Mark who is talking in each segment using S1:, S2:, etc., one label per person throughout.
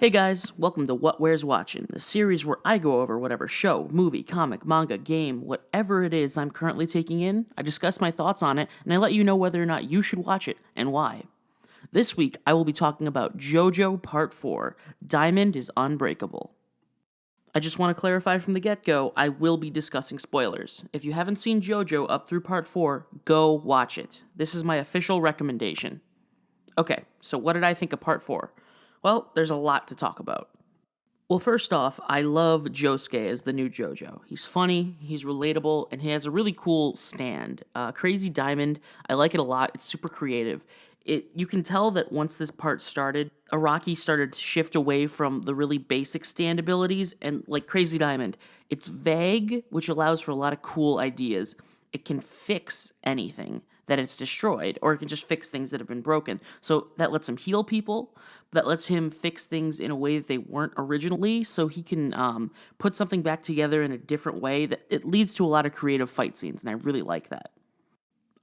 S1: Hey guys, welcome to What Where's Watchin', the series where I go over whatever show, movie, comic, manga, game, whatever it is I'm currently taking in, I discuss my thoughts on it, and I let you know whether or not you should watch it and why. This week, I will be talking about JoJo Part 4, Diamond is Unbreakable. I just want to clarify from the get-go, I will be discussing spoilers. If you haven't seen JoJo up through Part 4, go watch it. This is my official recommendation. Okay, so what did I think of Part 4? Well, there's a lot to talk about. Well, first off, I love Josuke as the new JoJo. He's funny, he's relatable, and he has a really cool stand. Crazy Diamond, I like it a lot. It's super creative. You can tell that once this part started, Araki started to shift away from the really basic stand abilities, and like Crazy Diamond, it's vague, which allows for a lot of cool ideas. It can fix anything that it's destroyed, or it can just fix things that have been broken. So that lets him heal people, that lets him fix things in a way that they weren't originally, so he can put something back together in a different way. That it leads to a lot of creative fight scenes, and I really like that.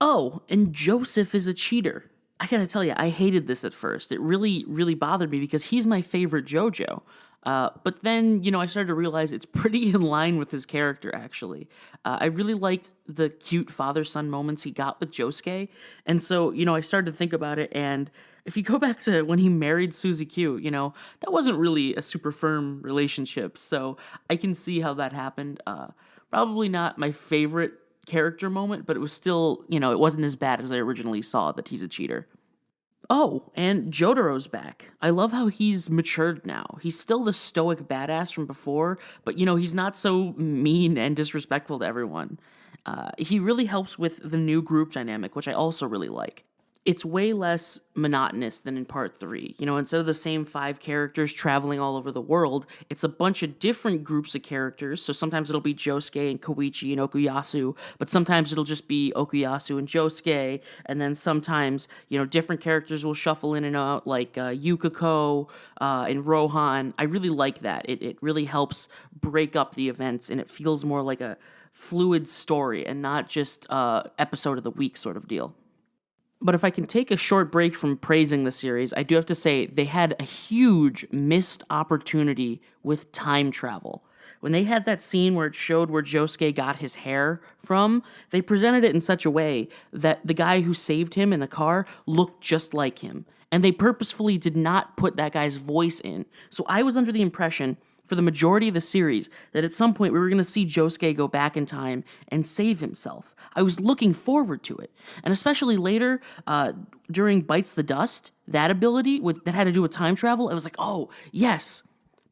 S1: Oh, and Joseph is a cheater. I gotta tell you, I hated this at first. It really, really bothered me because he's my favorite JoJo. But then, I started to realize it's pretty in line with his character, actually. I really liked the cute father-son moments he got with Josuke. And so, I started to think about it, and if you go back to when he married Suzy Q, that wasn't really a super firm relationship. So I can see how that happened. Probably not my favorite character moment, but it was still, it wasn't as bad as I originally saw that he's a cheater. Oh, and Jotaro's back. I love how he's matured now. He's still the stoic badass from before, but he's not so mean and disrespectful to everyone. He really helps with the new group dynamic, which I also really like. It's way less monotonous than in part 3. Instead of the same 5 characters traveling all over the world, it's a bunch of different groups of characters. So sometimes it'll be Josuke and Koichi and Okuyasu, but sometimes it'll just be Okuyasu and Josuke, and then sometimes, different characters will shuffle in and out, like Yukiko and Rohan. I really like that. It really helps break up the events, and it feels more like a fluid story and not just episode of the week sort of deal. But if I can take a short break from praising the series, I do have to say they had a huge missed opportunity with time travel. When they had that scene where it showed where Josuke got his hair from, they presented it in such a way that the guy who saved him in the car looked just like him. And they purposefully did not put that guy's voice in. So I was under the impression for the majority of the series that at some point we were going to see Josuke go back in time and save himself. I was looking forward to it. And especially later, during Bites the Dust, that ability that had to do with time travel, I was like, oh, yes.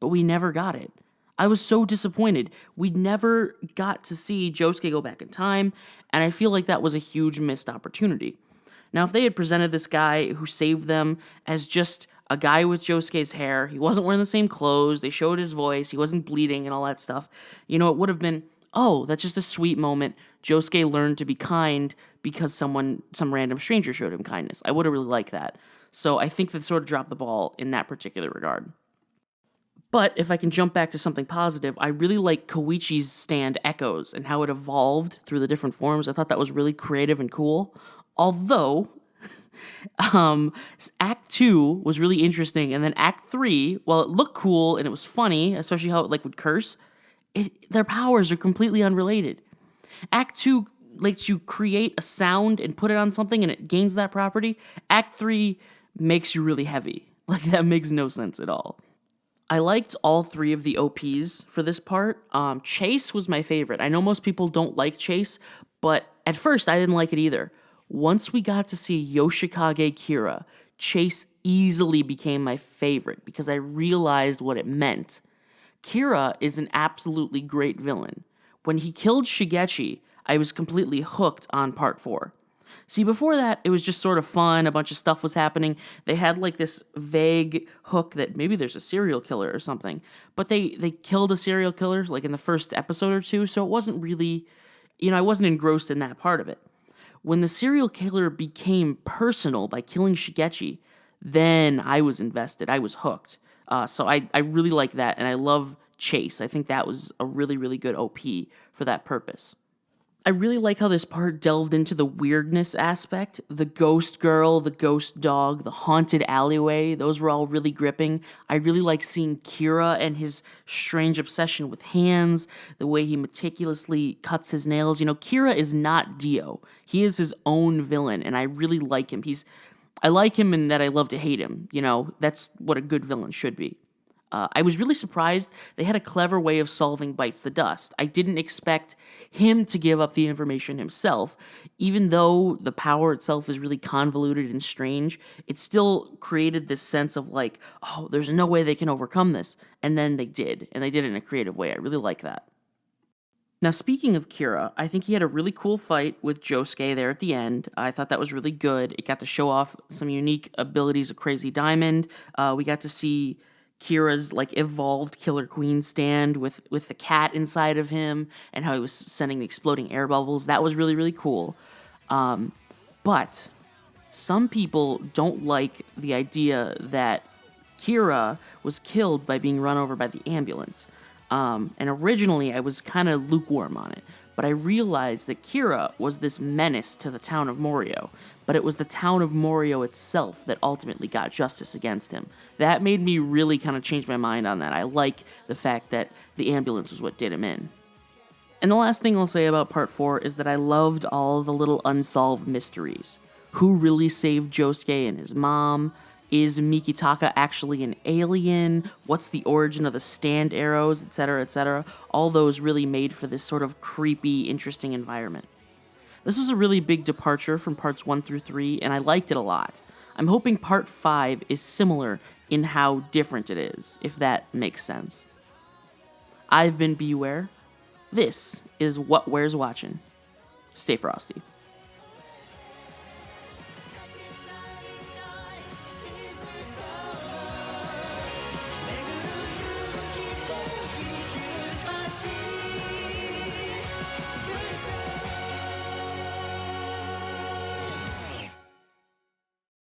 S1: But we never got it. I was so disappointed. We never got to see Josuke go back in time, and I feel like that was a huge missed opportunity. Now, if they had presented this guy who saved them as just a guy with Josuke's hair, he wasn't wearing the same clothes, they showed his voice, he wasn't bleeding and all that stuff, it would have been, oh, that's just a sweet moment. Josuke learned to be kind because some random stranger showed him kindness. I would have really liked that. So I think they sort of dropped the ball in that particular regard. But if I can jump back to something positive, I really like Koichi's stand Echoes and how it evolved through the different forms. I thought that was really creative and cool. Although, Act 2 was really interesting, and then Act 3, while it looked cool and it was funny, especially how it would curse, their powers are completely unrelated. Act 2 lets you create a sound and put it on something and it gains that property. Act 3 makes you really heavy. That makes no sense at all. I liked all 3 of the OPs for this part. Chase was my favorite. I know most people don't like Chase, but at first I didn't like it either. Once we got to see Yoshikage Kira, Chase easily became my favorite because I realized what it meant. Kira is an absolutely great villain. When he killed Shigechi, I was completely hooked on part 4. See, before that, it was just sort of fun, a bunch of stuff was happening. They had this vague hook that maybe there's a serial killer or something, but they killed a serial killer in the first episode or 2, so it wasn't really, I wasn't engrossed in that part of it. When the serial killer became personal by killing Shigechi, then I was invested. I was hooked. So I really like that, and I love Chase. I think that was a really, really good OP for that purpose. I really like how this part delved into the weirdness aspect. The ghost girl, the ghost dog, the haunted alleyway, those were all really gripping. I really like seeing Kira and his strange obsession with hands, the way he meticulously cuts his nails. You know, Kira is not Dio. He is his own villain, and I really like him. I like him in that I love to hate him. You know, that's what a good villain should be. I was really surprised they had a clever way of solving Bites the Dust. I didn't expect him to give up the information himself. Even though the power itself is really convoluted and strange, it still created this sense of like, oh, there's no way they can overcome this. And then they did, and they did it in a creative way. I really like that. Now, speaking of Kira, I think he had a really cool fight with Josuke there at the end. I thought that was really good. It got to show off some unique abilities of Crazy Diamond. We got to see Kira's like evolved Killer Queen stand with the cat inside of him and how he was sending the exploding air bubbles. That was really, really cool. But some people don't like the idea that Kira was killed by being run over by the ambulance. And originally I was kind of lukewarm on it, but I realized that Kira was this menace to the town of Morio, but it was the town of Morio itself that ultimately got justice against him. That made me really kind of change my mind on that. I like the fact that the ambulance was what did him in. And the last thing I'll say about part 4 is that I loved all the little unsolved mysteries. Who really saved Josuke and his mom? Is Mikitaka actually an alien? What's the origin of the stand arrows, etc., etc.? All those really made for this sort of creepy, interesting environment. This was a really big departure from parts 1 through 3, and I liked it a lot. I'm hoping part 5 is similar in how different it is, if that makes sense. I've been Beware. This is What Wears Watchin'. Stay frosty.